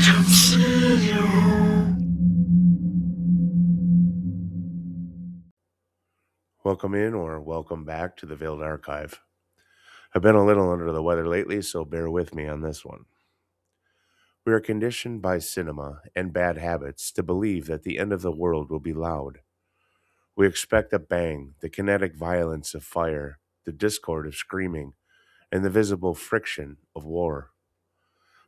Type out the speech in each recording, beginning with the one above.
don't see you. Welcome in or welcome back to the Veiled Archive. I've been a little under the weather lately, so bear with me on this one. We are conditioned by cinema and bad habits to believe that the end of the world will be loud. We expect a bang, the kinetic violence of fire, the discord of screaming, and the visible friction of war.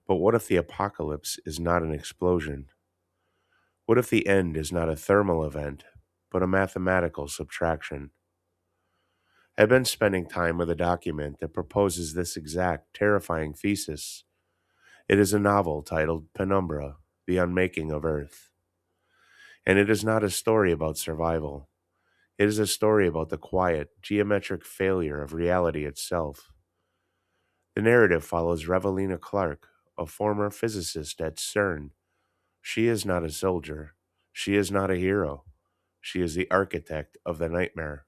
But what if the apocalypse is not an explosion? What if the end is not a thermal event, but a mathematical subtraction? I've been spending time with a document that proposes this exact terrifying thesis. It is a novel titled Penumbra, The Unmaking of Earth. And it is not a story about survival. It is a story about the quiet, geometric failure of reality itself. The narrative follows Revalina Clark, a former physicist at Cern. She is not a soldier. She is not a hero. She is the architect of the nightmare.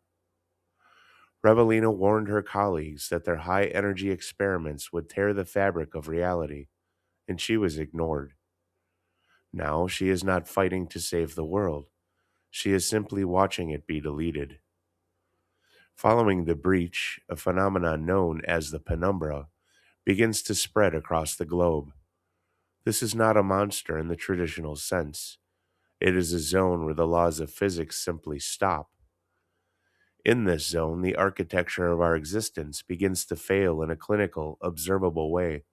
Revalina warned her colleagues that their high energy experiments would tear the fabric of reality, and she was ignored. Now she is not fighting to save the world. She is simply watching it be deleted. Following the breach, a phenomenon known as the penumbra begins to spread across the globe. This is not a monster in the traditional sense. It is a zone where the laws of physics simply stop. In this zone, the architecture of our existence begins to fail in a clinical, observable way.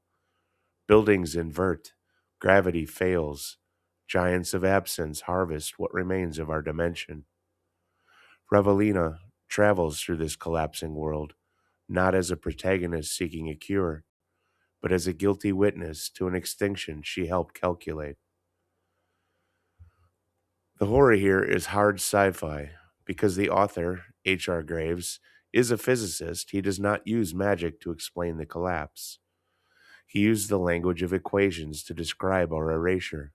Buildings invert, gravity fails, giants of absence harvest what remains of our dimension. Revalina travels through this collapsing world, not as a protagonist seeking a cure, but as a guilty witness to an extinction she helped calculate. The horror here is hard sci-fi, because the author, H.R. Graves, is a physicist. He does not use magic to explain the collapse. He used the language of equations to describe our erasure.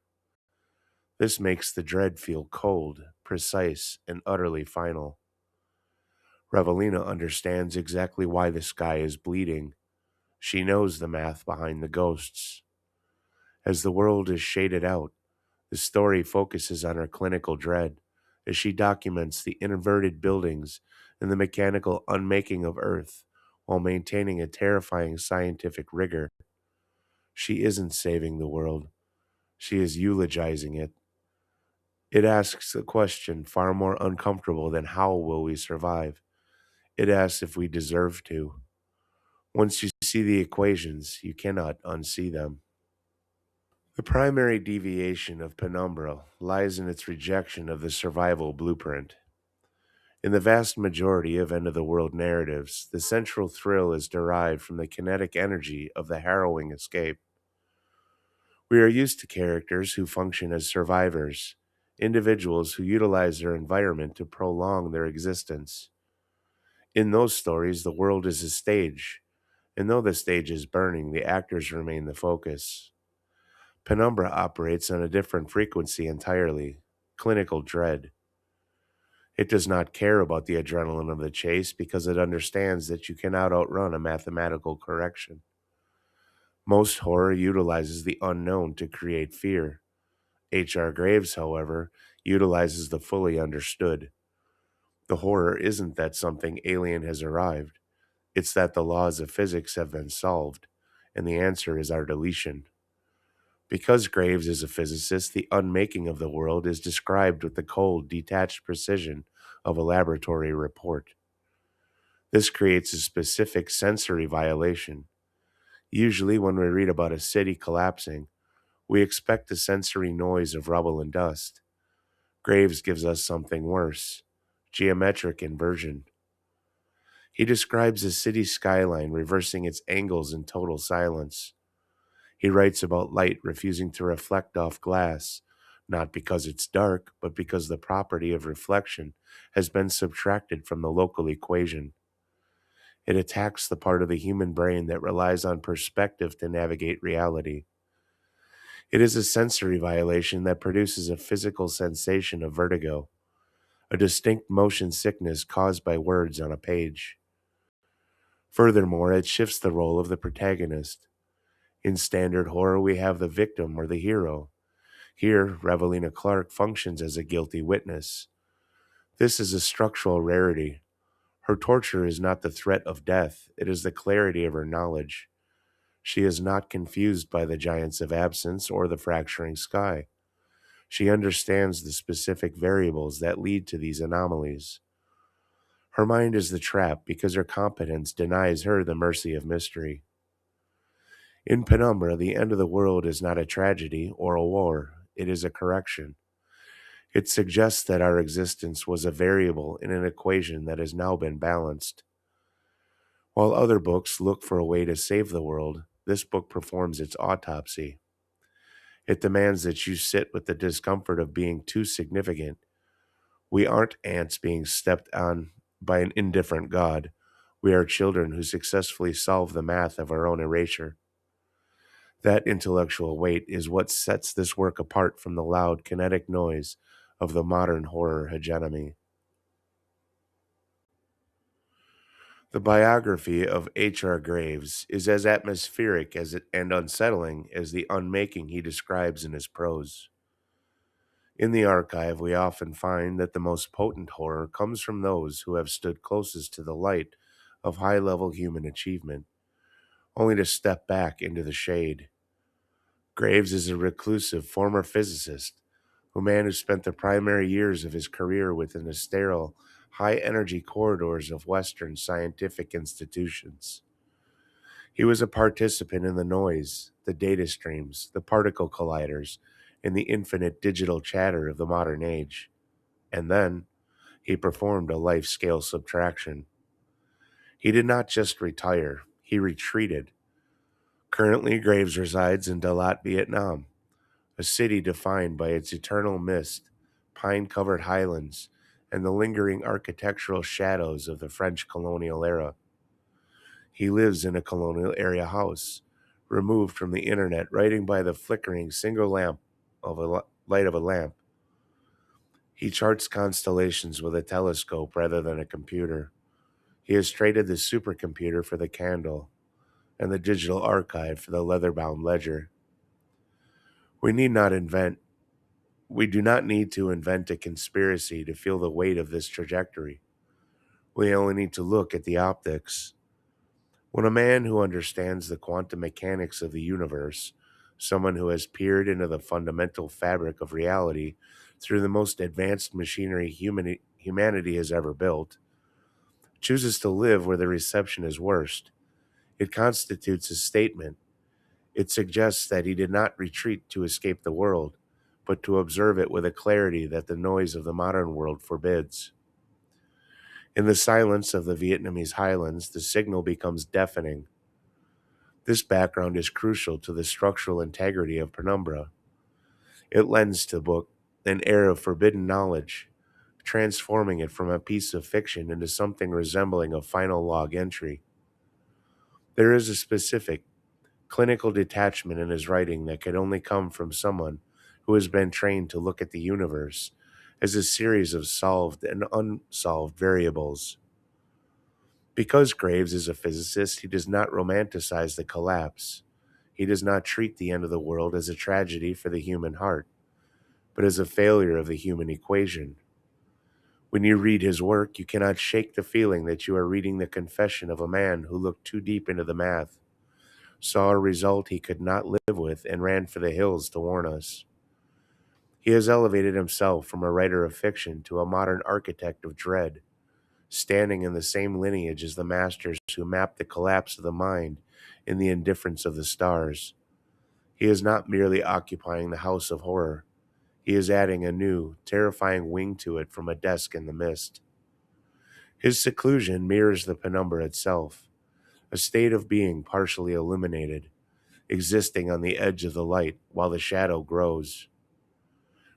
This makes the dread feel cold, precise, and utterly final. Revelina understands exactly why the sky is bleeding. She knows the math behind the ghosts. As the world is shaded out, the story focuses on her clinical dread as she documents the inverted buildings and the mechanical unmaking of Earth while maintaining a terrifying scientific rigor. She isn't saving the world. She is eulogizing it. It asks a question far more uncomfortable than how will we survive. It asks if we deserve to. Once you see the equations, you cannot unsee them. The primary deviation of Penumbra lies in its rejection of the survival blueprint. In the vast majority of end of the world narratives, the central thrill is derived from the kinetic energy of the harrowing escape. We are used to characters who function as survivors, individuals who utilize their environment to prolong their existence. In those stories, the world is a stage, and though the stage is burning, the actors remain the focus. Penumbra operates on a different frequency entirely, clinical dread. It does not care about the adrenaline of the chase because it understands that you cannot outrun a mathematical correction. Most horror utilizes the unknown to create fear. H.R. Graves, however, utilizes the fully understood. The horror isn't that something alien has arrived, it's that the laws of physics have been solved, and the answer is our deletion. Because Graves is a physicist, the unmaking of the world is described with the cold, detached precision of a laboratory report. This creates a specific sensory violation. Usually, when we read about a city collapsing, we expect the sensory noise of rubble and dust. Graves gives us something worse: geometric inversion. He describes a city skyline reversing its angles in total silence. He writes about light refusing to reflect off glass, not because it's dark, but because the property of reflection has been subtracted from the local equation. It attacks the part of the human brain that relies on perspective to navigate reality. It is a sensory violation that produces a physical sensation of vertigo, a distinct motion sickness caused by words on a page. Furthermore, it shifts the role of the protagonist. In standard horror, we have the victim or the hero. Here, Revalina Clark functions as a guilty witness. This is a structural rarity. Her torture is not the threat of death, it is the clarity of her knowledge. She is not confused by the giants of absence or the fracturing sky. She understands the specific variables that lead to these anomalies. Her mind is the trap because her competence denies her the mercy of mystery. In Penumbra, the end of the world is not a tragedy or a war, it is a correction. It suggests that our existence was a variable in an equation that has now been balanced. While other books look for a way to save the world, this book performs its autopsy. It demands that you sit with the discomfort of being too significant. We aren't ants being stepped on by an indifferent God. We are children who successfully solve the math of our own erasure. That intellectual weight is what sets this work apart from the loud, kinetic noise of the modern horror hegemony. The biography of H.R. Graves is as atmospheric and unsettling as the unmaking he describes in his prose. In the archive, we often find that the most potent horror comes from those who have stood closest to the light of high level human achievement, only to step back into the shade. Graves is a reclusive former physicist, a man who spent the primary years of his career within the sterile, high energy corridors of Western scientific institutions. He was a participant in the noise, the data streams, the particle colliders, and the infinite digital chatter of the modern age. And then, he performed a life scale subtraction. He did not just retire, he retreated. Currently, Graves resides in Dalat, Vietnam, a city defined by its eternal mist, pine covered highlands, and the lingering architectural shadows of the French colonial era. He lives in a colonial area house, removed from the internet, writing by the flickering single lamp of light of a lamp. He charts constellations with a telescope rather than a computer. He has traded the supercomputer for the candle and the digital archive for the leather-bound ledger. We need not invent We do not need to invent a conspiracy to feel the weight of this trajectory. We only need to look at the optics. When a man who understands the quantum mechanics of the universe, someone who has peered into the fundamental fabric of reality through the most advanced machinery humanity has ever built, chooses to live where the reception is worst, it constitutes a statement. It suggests that he did not retreat to escape the world, but to observe it with a clarity that the noise of the modern world forbids. In the silence of the Vietnamese highlands, the signal becomes deafening. This background is crucial to the structural integrity of Penumbra. It lends to the book an air of forbidden knowledge, transforming it from a piece of fiction into something resembling a final log entry. There is a specific, clinical detachment in his writing that could only come from someone who has been trained to look at the universe as a series of solved and unsolved variables. Because Graves is a physicist, he does not romanticize the collapse. He does not treat the end of the world as a tragedy for the human heart, but as a failure of the human equation. When you read his work, you cannot shake the feeling that you are reading the confession of a man who looked too deep into the math, saw a result he could not live with, and ran for the hills to warn us. He has elevated himself from a writer of fiction to a modern architect of dread, standing in the same lineage as the masters who mapped the collapse of the mind in the indifference of the stars. He is not merely occupying the house of horror. He is adding a new, terrifying wing to it from a desk in the mist. His seclusion mirrors the penumbra itself, a state of being partially illuminated, existing on the edge of the light while the shadow grows.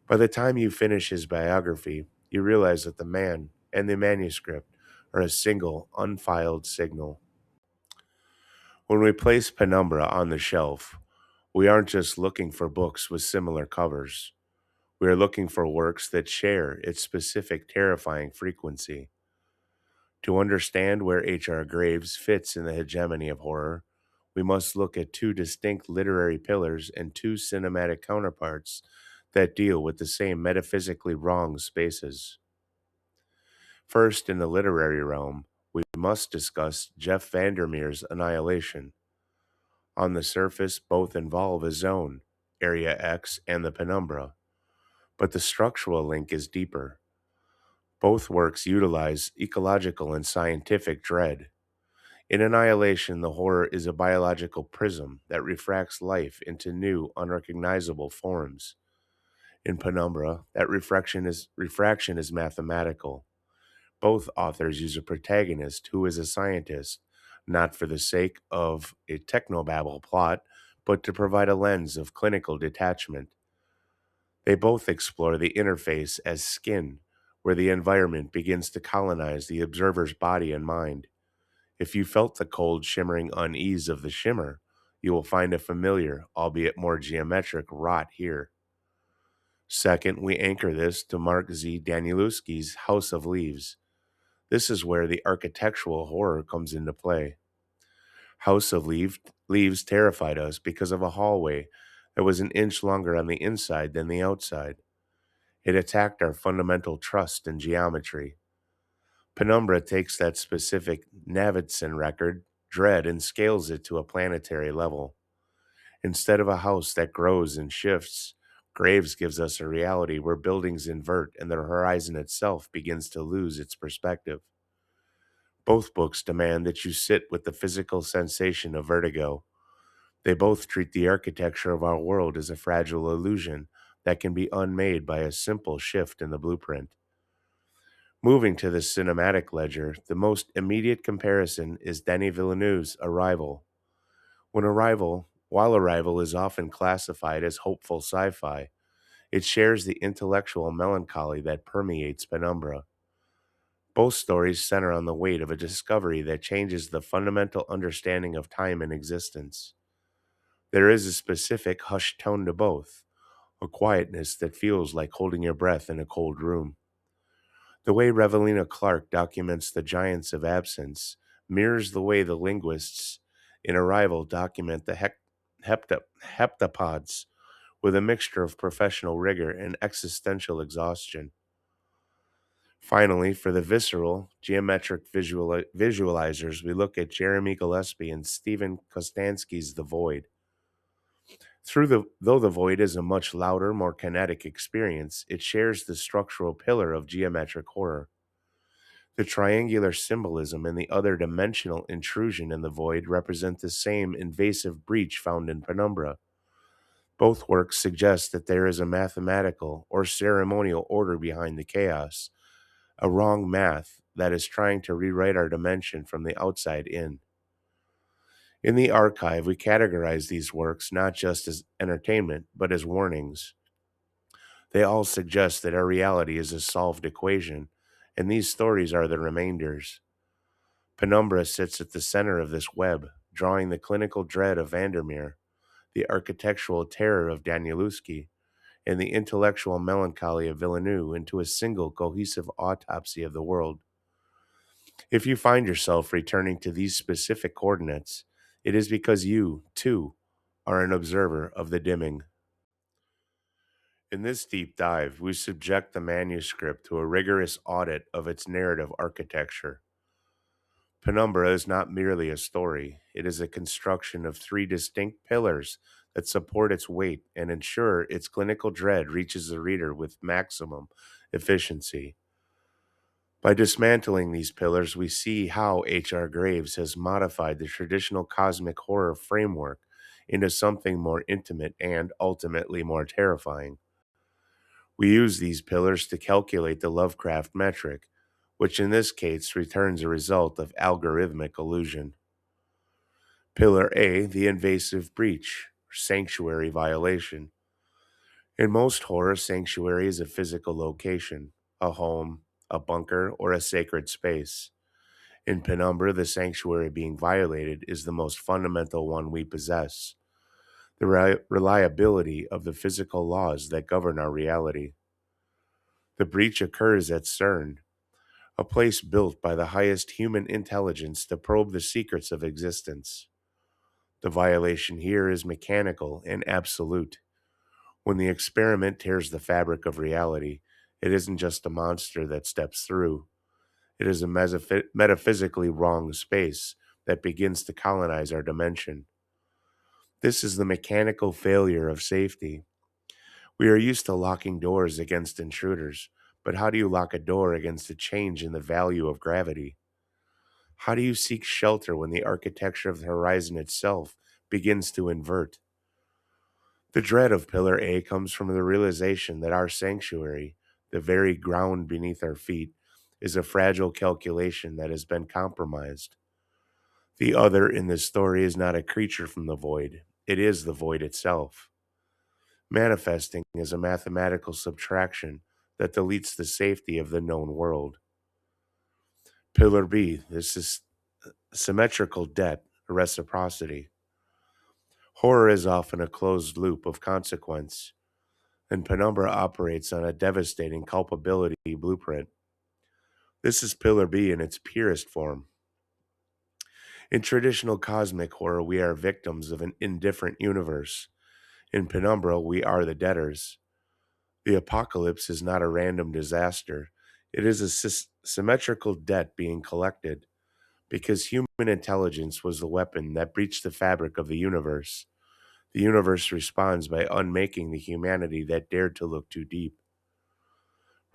By the time you finish his biography, you realize that the man and the manuscript are a single, unfiled signal. When we place Penumbra on the shelf, we aren't just looking for books with similar covers. We are looking for works that share its specific terrifying frequency. To understand where H.R. Graves fits in the hegemony of horror, we must look at two distinct literary pillars and two cinematic counterparts that deal with the same metaphysically wrong spaces. First, in the literary realm, we must discuss Jeff Vandermeer's Annihilation. On the surface, both involve a zone, Area X and the Penumbra, but the structural link is deeper. Both works utilize ecological and scientific dread. In Annihilation, the horror is a biological prism that refracts life into new, unrecognizable forms. In Penumbra, that refraction is mathematical. Both authors use a protagonist who is a scientist, not for the sake of a technobabble plot, but to provide a lens of clinical detachment. They both explore the interface as skin, where the environment begins to colonize the observer's body and mind. If you felt the cold, shimmering unease of the shimmer, you will find a familiar, albeit more geometric, rot here. Second, we anchor this to Mark Z. Danielewski's House of Leaves. This is where the architectural horror comes into play. Leaves terrified us because of a hallway that was an inch longer on the inside than the outside. It attacked our fundamental trust in geometry. Penumbra takes that specific Navidson record, dread, and scales it to a planetary level. Instead of a house that grows and shifts, Graves gives us a reality where buildings invert and the horizon itself begins to lose its perspective. Both books demand that you sit with the physical sensation of vertigo. They both treat the architecture of our world as a fragile illusion that can be unmade by a simple shift in the blueprint. Moving to the cinematic ledger, the most immediate comparison is Denis Villeneuve's Arrival. While Arrival is often classified as hopeful sci-fi, it shares the intellectual melancholy that permeates Penumbra. Both stories center on the weight of a discovery that changes the fundamental understanding of time and existence. There is a specific hushed tone to both, a quietness that feels like holding your breath in a cold room. The way Revalina Clark documents the giants of absence mirrors the way the linguists in Arrival document the heptapods with a mixture of professional rigor and existential exhaustion. Finally, for the visceral, geometric visualizers, we look at Jeremy Gillespie and Stephen Kostansky's The Void. Though the void is a much louder, more kinetic experience, it shares the structural pillar of geometric horror. The triangular symbolism and the other dimensional intrusion in the void represent the same invasive breach found in Penumbra. Both works suggest that there is a mathematical or ceremonial order behind the chaos, a wrong math that is trying to rewrite our dimension from the outside in. In the archive, we categorize these works not just as entertainment, but as warnings. They all suggest that our reality is a solved equation, and these stories are the remainders. Penumbra sits at the center of this web, drawing the clinical dread of Vandermeer, the architectural terror of Danielewski, and the intellectual melancholy of Villeneuve into a single cohesive autopsy of the world. If you find yourself returning to these specific coordinates, it is because you, too, are an observer of the dimming. In this deep dive, we subject the manuscript to a rigorous audit of its narrative architecture. Penumbra is not merely a story, it is a construction of three distinct pillars that support its weight and ensure its clinical dread reaches the reader with maximum efficiency. By dismantling these pillars, we see how H.R. Graves has modified the traditional cosmic horror framework into something more intimate and, ultimately, more terrifying. We use these pillars to calculate the Lovecraft metric, which in this case returns a result of algorithmic illusion. Pillar A, the invasive breach, sanctuary violation. In most horror, sanctuary is a physical location, a home, a bunker, or a sacred space. In Penumbra, the sanctuary being violated is the most fundamental one we possess, the reliability of the physical laws that govern our reality. The breach occurs at Cern, a place built by the highest human intelligence to probe the secrets of existence. The violation here is mechanical and absolute. When the experiment tears the fabric of reality, it isn't just a monster that steps through. It is a metaphysically wrong space that begins to colonize our dimension. This is the mechanical failure of safety. We are used to locking doors against intruders, but how do you lock a door against a change in the value of gravity? How do you seek shelter when the architecture of the horizon itself begins to invert? The dread of Pillar A comes from the realization that our sanctuary, the very ground beneath our feet, is a fragile calculation that has been compromised. The other in this story is not a creature from the void, it is the void itself. Manifesting is a mathematical subtraction that deletes the safety of the known world. Pillar B, this is symmetrical debt, reciprocity. Horror is often a closed loop of consequence, and Penumbra operates on a devastating culpability blueprint. This is Pillar B in its purest form. In traditional cosmic horror, we are victims of an indifferent universe. In Penumbra, we are the debtors. The apocalypse is not a random disaster. It is a symmetrical debt being collected, because human intelligence was the weapon that breached the fabric of the universe. The universe responds by unmaking the humanity that dared to look too deep.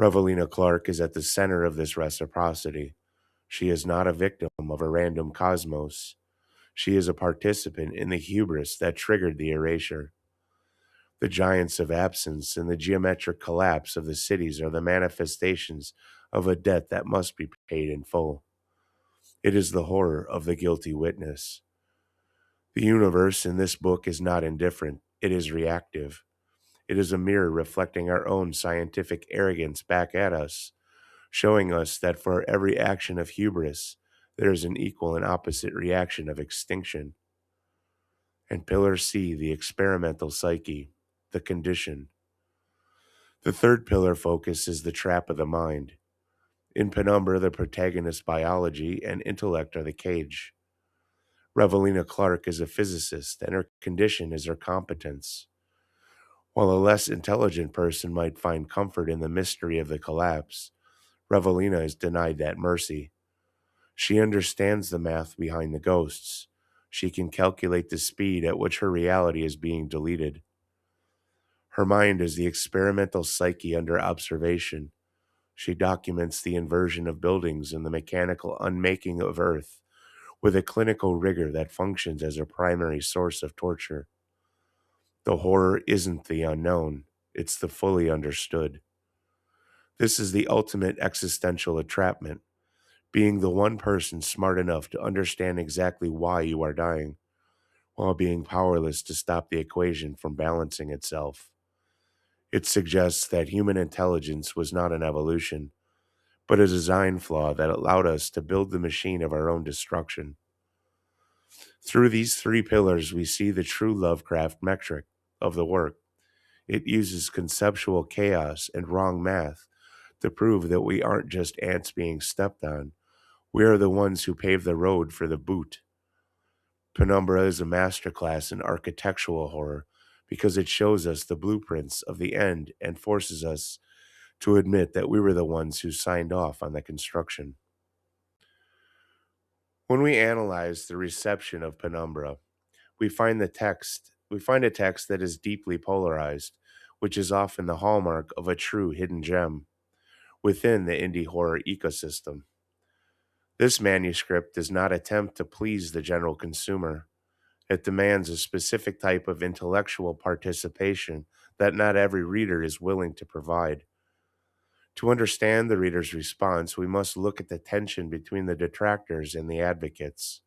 Revalina Clark is at the center of this reciprocity. She is not a victim of a random cosmos. She is a participant in the hubris that triggered the erasure. The giants of absence and the geometric collapse of the cities are the manifestations of a debt that must be paid in full. It is the horror of the guilty witness. The universe in this book is not indifferent, it is reactive. It is a mirror reflecting our own scientific arrogance back at us, showing us that for every action of hubris, there is an equal and opposite reaction of extinction. And Pillar C, the experimental psyche, the condition. The third pillar focus is the trap of the mind. In Penumbra, the protagonist's biology and intellect are the cage. Revalina Clark is a physicist, and her condition is her competence. While a less intelligent person might find comfort in the mystery of the collapse, Revalina is denied that mercy. She understands the math behind the ghosts. She can calculate the speed at which her reality is being deleted. Her mind is the experimental psyche under observation. She documents the inversion of buildings and the mechanical unmaking of Earth with a clinical rigor that functions as her primary source of torture. The horror isn't the unknown, it's the fully understood. This is the ultimate existential entrapment, being the one person smart enough to understand exactly why you are dying, while being powerless to stop the equation from balancing itself. It suggests that human intelligence was not an evolution, but a design flaw that allowed us to build the machine of our own destruction. Through these three pillars, we see the true Lovecraft metric of the work. It uses conceptual chaos and wrong math to prove that we aren't just ants being stepped on. We are the ones who pave the road for the boot. Penumbra is a masterclass in architectural horror because it shows us the blueprints of the end and forces us to admit that we were the ones who signed off on the construction. When we analyze the reception of Penumbra, we find a text that is deeply polarized, which is often the hallmark of a true hidden gem within the indie horror ecosystem. This manuscript does not attempt to please the general consumer. It demands a specific type of intellectual participation that not every reader is willing to provide. To understand the reader's response, we must look at the tension between the detractors and the advocates.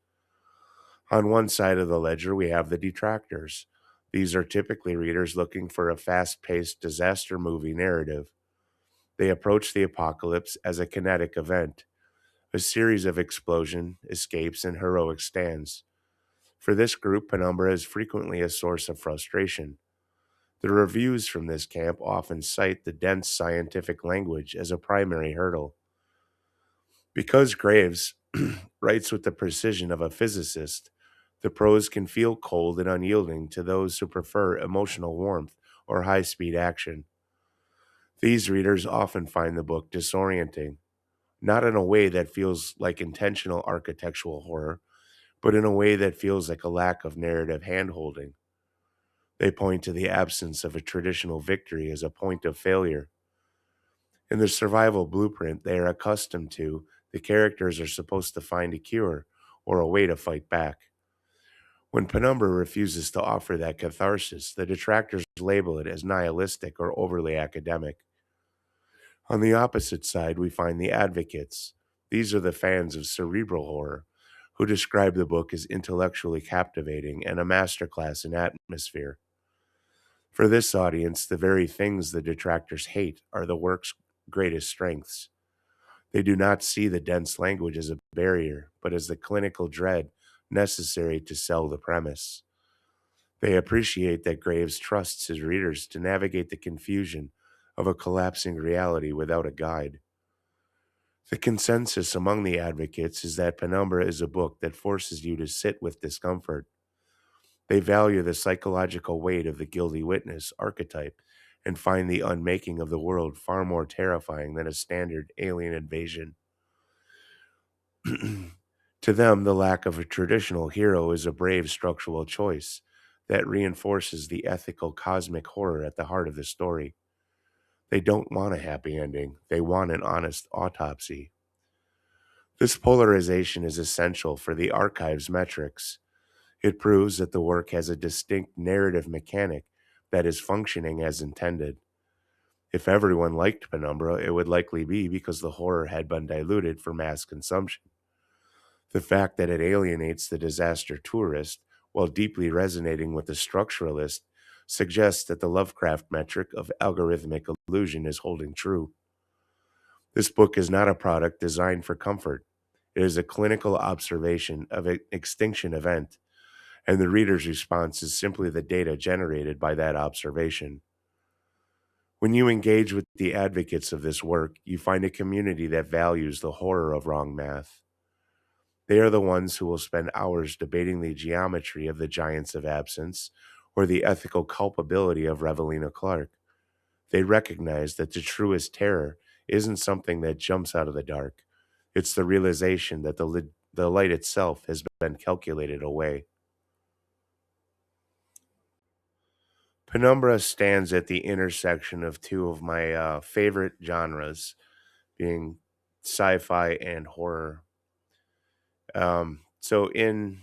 On one side of the ledger, we have the detractors. These are typically readers looking for a fast paced disaster movie narrative. They approach the apocalypse as a kinetic event, a series of explosion, escapes, and heroic stands. For this group, Penumbra is frequently a source of frustration. The reviews from this camp often cite the dense scientific language as a primary hurdle. Because Graves writes with the precision of a physicist, The prose can feel cold and unyielding to those who prefer emotional warmth or high speed action. These readers often find the book disorienting, not in a way that feels like intentional architectural horror, but in a way that feels like a lack of narrative handholding. They point to the absence of a traditional victory as a point of failure. In the survival blueprint they are accustomed to, the characters are supposed to find a cure or a way to fight back. When Penumbra refuses to offer that catharsis, the detractors label it as nihilistic or overly academic. On the opposite side, we find the advocates. These are the fans of cerebral horror, who describe the book as intellectually captivating and a masterclass in atmosphere. For this audience, the very things the detractors hate are the work's greatest strengths. They do not see the dense language as a barrier, but as the clinical dread necessary to sell the premise. They appreciate that Graves trusts his readers to navigate the confusion of a collapsing reality without a guide. The consensus among the advocates is that Penumbra is a book that forces you to sit with discomfort. They value the psychological weight of the guilty witness archetype and find the unmaking of the world far more terrifying than a standard alien invasion. To them, the lack of a traditional hero is a brave structural choice that reinforces the ethical cosmic horror at the heart of the story. They don't want a happy ending, they want an honest autopsy. This polarization is essential for the archive's metrics. It proves that the work has a distinct narrative mechanic that is functioning as intended. If everyone liked Penumbra, it would likely be because the horror had been diluted for mass consumption. The fact that it alienates the disaster tourist while deeply resonating with the structuralist suggests that the Lovecraft metric of algorithmic illusion is holding true. This book is not a product designed for comfort. It is a clinical observation of an extinction event, and the reader's response is simply the data generated by that observation. When you engage with the advocates of this work, you find a community that values the horror of wrong math. They are the ones who will spend hours debating the geometry of the giants of absence or the ethical culpability of Revalina Clark. They recognize that the truest terror isn't something that jumps out of the dark. It's the realization that the light itself has been calculated away. Penumbra stands at the intersection of two of my favorite genres, being sci-fi and horror. So in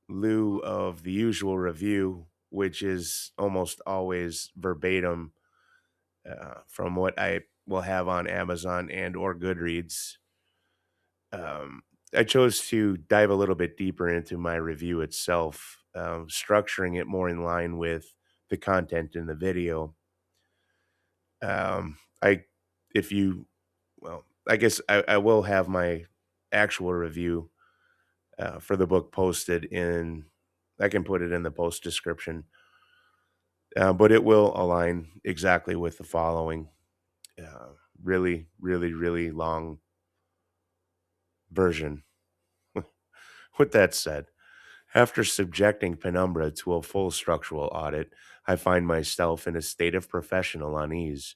lieu of the usual review, which is almost always verbatim from what I will have on Amazon and or Goodreads, um, I chose to dive a little bit deeper into my review itself, structuring it more in line with the content in the video. I, if you, well, I guess I will have my actual review for the book posted in, I can put it in the post description, but it will align exactly with the following really, really, really long version. With that said, after subjecting Penumbra to a full structural audit, I find myself in a state of professional unease.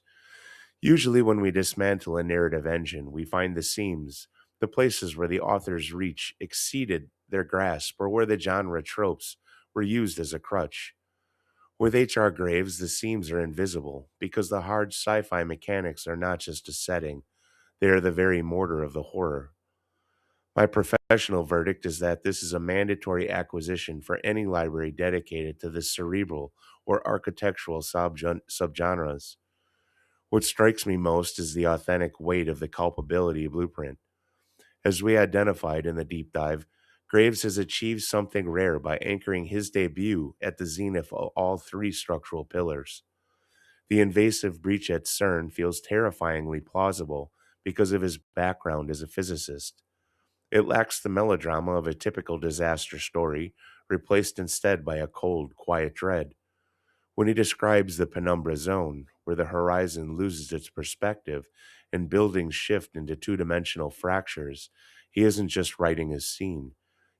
Usually, when we dismantle a narrative engine, we find the seams, the places where the author's reach exceeded their grasp or where the genre tropes were used as a crutch. With H.R. Graves, the seams are invisible because the hard sci fi mechanics are not just a setting, they are the very mortar of the horror. My professional verdict is that this is a mandatory acquisition for any library dedicated to the cerebral or architectural subgenres. What strikes me most is the authentic weight of the culpability blueprint. As we identified in the deep dive, Graves has achieved something rare by anchoring his debut at the zenith of all three structural pillars. The invasive breach at Cern feels terrifyingly plausible because of his background as a physicist. It lacks the melodrama of a typical disaster story, replaced instead by a cold, quiet dread. When he describes the penumbra zone, where the horizon loses its perspective and buildings shift into two dimensional fractures, he isn't just writing a scene.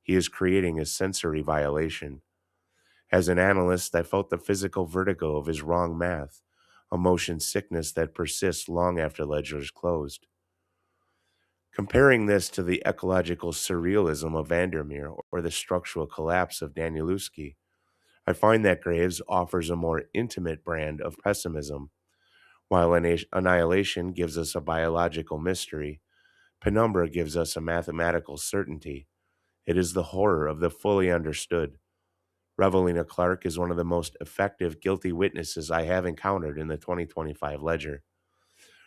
He is creating a sensory violation. As an analyst, I felt the physical vertigo of his wrong math, a motion sickness that persists long after ledgers closed. Comparing this to the ecological surrealism of Vandermeer or the structural collapse of Danielewski, I find that Graves offers a more intimate brand of pessimism. While Annihilation gives us a biological mystery, Penumbra gives us a mathematical certainty. It is the horror of the fully understood. Revalina Clark is one of the most effective guilty witnesses I have encountered in the 2025 ledger.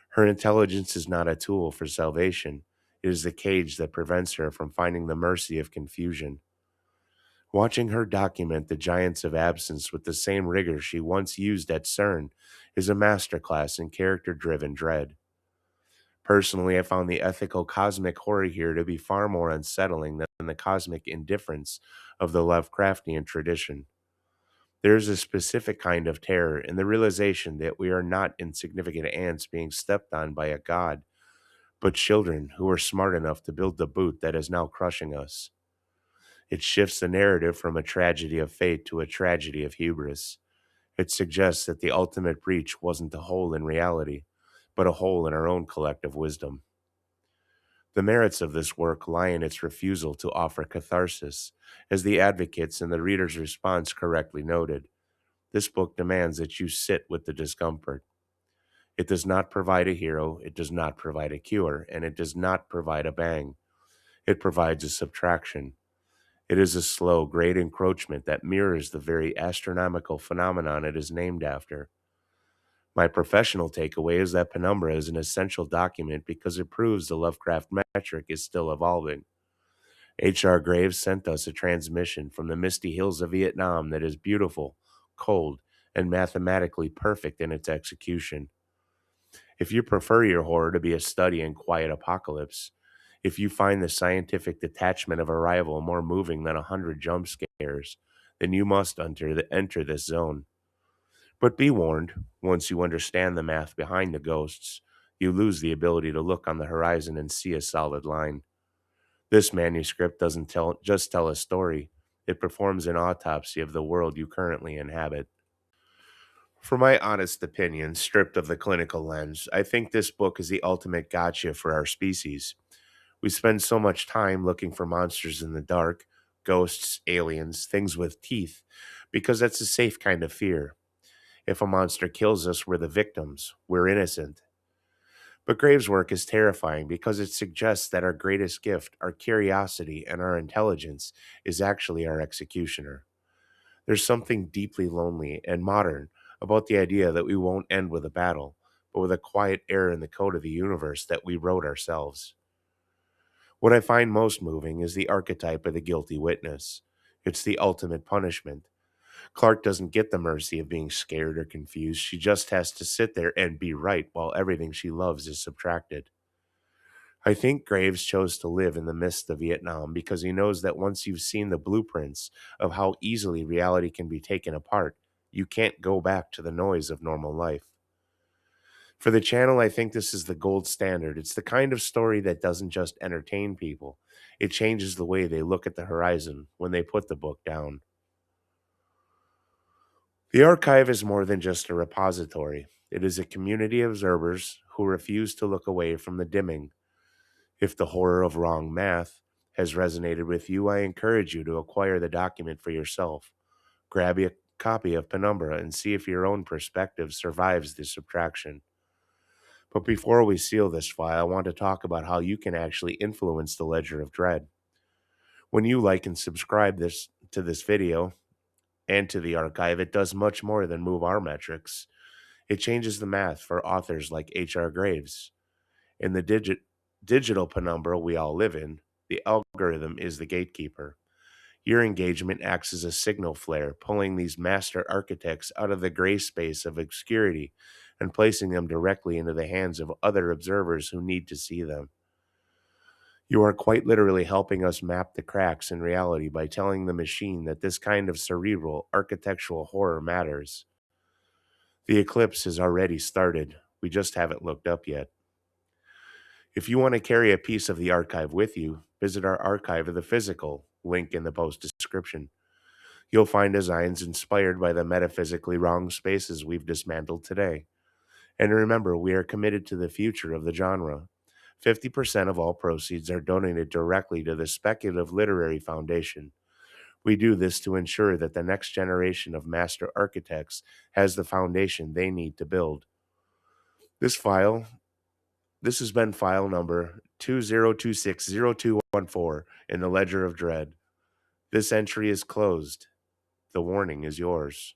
Her intelligence is not a tool for salvation. It is the cage that prevents her from finding the mercy of confusion. Watching her document the giants of absence with the same rigor she once used at Cern is a masterclass in character-driven dread. Personally, I found the ethical cosmic horror here to be far more unsettling than the cosmic indifference of the Lovecraftian tradition. There is a specific kind of terror in the realization that we are not insignificant ants being stepped on by a god, but children who are smart enough to build the boot that is now crushing us. It shifts the narrative from a tragedy of fate to a tragedy of hubris. It suggests that the ultimate breach wasn't a hole in reality, but a hole in our own collective wisdom. The merits of this work lie in its refusal to offer catharsis, as the advocates in the reader's response correctly noted. This book demands that you sit with the discomfort. It does not provide a hero, it does not provide a cure, and it does not provide a bang. It provides a subtraction. It is a slow, great encroachment that mirrors the very astronomical phenomenon it is named after. My professional takeaway is that Penumbra is an essential document because it proves the Lovecraft metric is still evolving. H.R. Graves sent us a transmission from the misty hills of Vietnam that is beautiful, cold, and mathematically perfect in its execution. If you prefer your horror to be a study in quiet apocalypse, if you find the scientific detachment of Arrival more moving than 100 jump scares, then you must enter this zone. But be warned, once you understand the math behind the ghosts, you lose the ability to look on the horizon and see a solid line. This manuscript doesn't just tell a story, it performs an autopsy of the world you currently inhabit. For my honest opinion, stripped of the clinical lens, I think this book is the ultimate gotcha for our species. We spend so much time looking for monsters in the dark, ghosts, aliens, things with teeth, because that's a safe kind of fear. If a monster kills us, we're the victims. We're innocent. But Graves' work is terrifying because it suggests that our greatest gift, our curiosity, and our intelligence is actually our executioner. There's something deeply lonely and modern about the idea that we won't end with a battle, but with a quiet error in the code of the universe that we wrote ourselves. What I find most moving is the archetype of the guilty witness. It's the ultimate punishment. Clark doesn't get the mercy of being scared or confused. She just has to sit there and be right while everything she loves is subtracted. I think Graves chose to live in the midst of Vietnam because he knows that once you've seen the blueprints of how easily reality can be taken apart, you can't go back to the noise of normal life. For the channel, I think this is the gold standard. It's the kind of story that doesn't just entertain people, it changes the way they look at the horizon when they put the book down. The archive is more than just a repository. It is a community of observers who refuse to look away from the dimming. If the horror of wrong math has resonated with you, I encourage you to acquire the document for yourself. Grab a copy of Penumbra and see if your own perspective survives the subtraction. But before we seal this file, I want to talk about how you can actually influence the Ledger of Dread. When you like and subscribe to this video and to the archive, it does much more than move our metrics. It changes the math for authors like H.R. Graves. In the digital penumbra we all live in, the algorithm is the gatekeeper. Your engagement acts as a signal flare, pulling these master architects out of the gray space of obscurity and placing them directly into the hands of other observers who need to see them. You are quite literally helping us map the cracks in reality by telling the machine that this kind of cerebral, architectural horror matters. The eclipse has already started. We just haven't looked up yet. If you want to carry a piece of the archive with you, visit our archive of the physical, link in the post description. You'll find designs inspired by the metaphysically wrong spaces we've dismantled today. And remember, we are committed to the future of the genre. 50% of all proceeds are donated directly to the Speculative Literary Foundation. We do this to ensure that the next generation of master architects has the foundation they need to build. This file, this has been file number 20260214 in the Ledger of Dread. This entry is closed. The warning is yours.